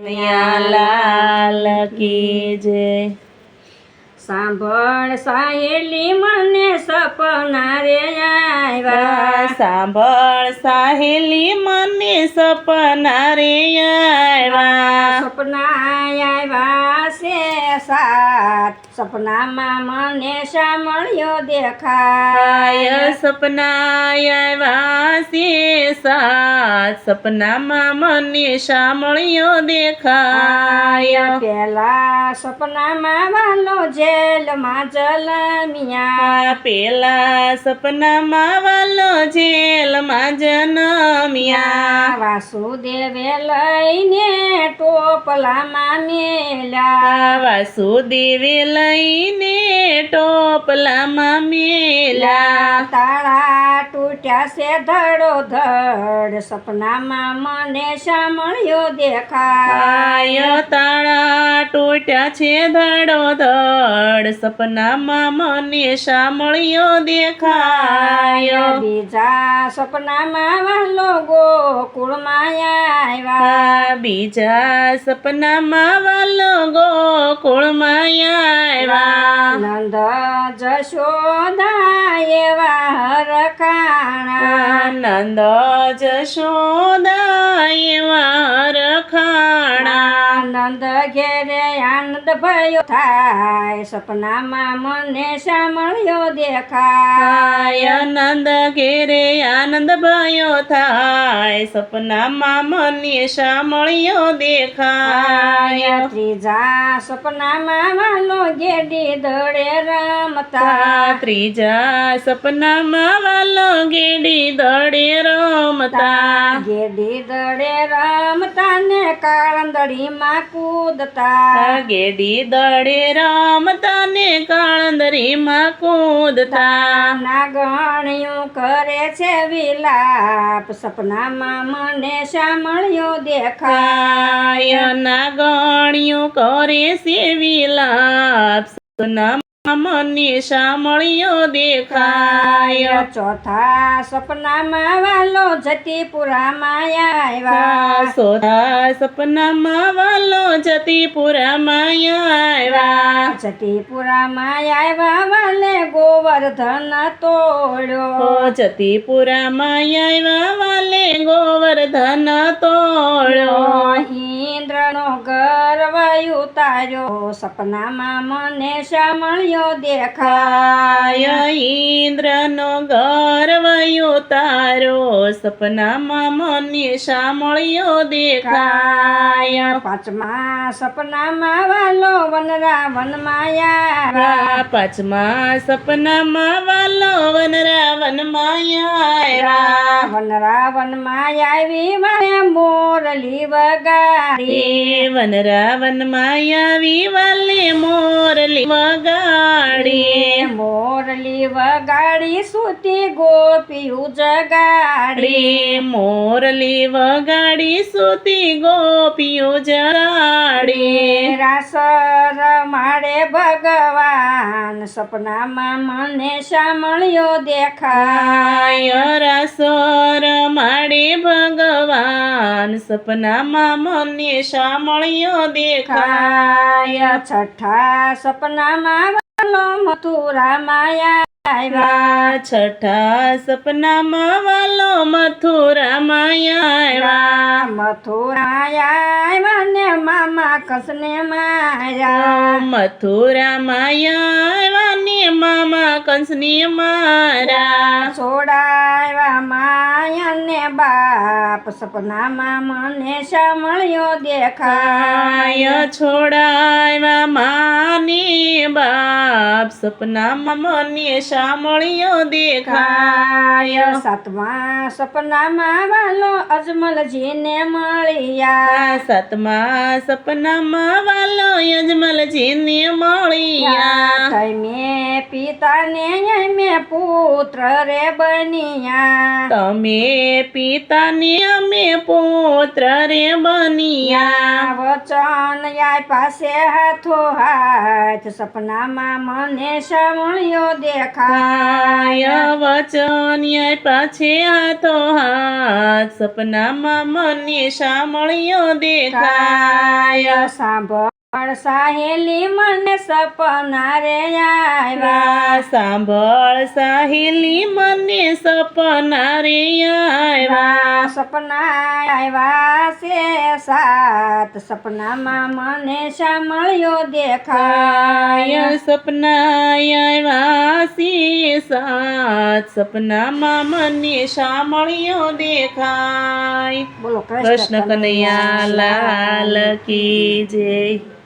કનૈયાલાલ કી જય। સાંભળ સાહેલી મને સપના રે આવ્યા, સાંભળ સાહેલી મને સપના રે આવ્યા। સપના આવ્યા છે સાત, સપનામાં મને સાંભળ્યો દેખાય, સપના આવ્યા છે સાત, સપનામાં મને સાંભળ્યો દેખાય। પેલા સપનામાં વાલો જેલમાં જલમિયા, પેલા સપનામાં વાલો જેલમાં જન્મ્યા, વાસુદેવે લઈને ટોપલામાં મેલ્યા, વાસુદેવે લઈને ટોપલામાં મેલ્યા। તાળા તૂટ્યા છે ધડો ધડ, સપનામાં મને સાંભળ્યો દેખાય, તાળા તૂટ્યા છે ધડો ધડ, સપનામાં મને સાંભળ્યો દેખાય। બીજા સપનામાં વાલો ગોકુળમાં આવ્યા, બીજા સપનામાં વાલો ગોકુળમાં આવ્યા। નંદ જશોદા એવા હરખાણા, નંદ જશોદા એવા રખાણા, નંદ ઘેરે આનંદ ભયો થાય, સપનામાં મને સાંભળ્યો દેખાય, નંદ ઘેરે આનંદ ભયો થાય, સપનામાં મને સાંભળ્યો દેખાય। ત્રીજા સપનામાં વાલો ગેડી દડે રમતા, ત્રીજા સપનામાં વાલો ગેડી દડે રમતા, ગેડી દડે રમતા ને કાળંદડીમાં કૂદતા, ગેડી દડે રમતા ને કાળંદરીમાં કૂદતા, નાગણિયું કરે છે વિલાપ, સપનામાં મને સાંભળ્યો દેખાય, નાગણિયું કરે છે વિલાપ, સપનામાં મને સાંભળ્યો દેખાય। ચોથા સપનામાં વાલો જતીપુરામાં આવ્યા, ચોથા સપનામાં વાલો જતીપુરામાં આવ્યા, જતીપુરામાં આવ્યા વાલે ગોવર્ધન તોડ્યો, જતીપુરામાં આવ્યા વાલે ગોવર્ધન તોડ્યો, ઇન્દ્રનો ગર્વ ઉતાર્યો, સપનામાં મને સાંભળ્યો દેખાય, ઇન્દ્રનો ગર્વ ઉતાર્યો, સપનામાં મને સાંભળ્યો દેખાય। પાંચમા સપનામાં વાલો વનરાવનમાં આવ્યા, પાંચમા સપનામાં વાલો વનરાવનમાં આવ્યા, વનરાવનમાં આવી વાલે મોરલી વગાડી, વનરાવનમાં આવી વાલે મોરલી વગાડી, મોરલી વગાડી સુતી ગોપીયું જગાડી, મોરલી વગાડી સુતી ગોપીઓ જગાડી, રાસ રમાડે ભગવાન, સપનામાં મને સાંભળ્યો દેખાય, રાસ રમાડે ભગવાન, સપનામાં મને સાંભળ્યો દેખાય। છઠ્ઠા સપનામાં વાલો મથુરામાં આવ્યા, છઠ્ઠા સપનામાં વાલો મથુરામાં આવ્યા, મથુરા આવ્યા ને મામા કસને માર્યા, મથુરામાં આવ્યા ને મામા કંસને માર્યા, છોડાવ્યા માયા ને બાપ, સપનામાં મને સાંભળ્યો દેખાય, છોડાવ્યા માને બાપ, સપનામાં મને સાંભળ્યો દેખાય। સાતમા સપનામાં વાલો અજમલજીને મળ્યા, સાતમા સપનામાં વાલો અજમલજીને મળ્યા, તમે પિતાને મેં પુત્ર રે બન્યા, તમે પિતાને અમે પુત્ર રે બન્યા, વચન આપ્યા છે હાથો હાથ, સપનામાં મને સાંભળ્યો દેખાય, વચન આપ્યા છે હાથો હાથ, સપનામાં મને સાંભળ્યો દેખાય। દેખાય સાંભળ સાહેલી મને સપના રે આવ્યા સાંભળ સાહેલી મને સપના રે આવ્યા સપના આવ્યા છે સાત સપનામાં મને સાંભળ્યો દેખાય સપના આવ્યા છે સાત સપનામાં મને સાંભળ્યો દેખાય બોલો કૃષ્ણ કનૈયા લાલ કી જય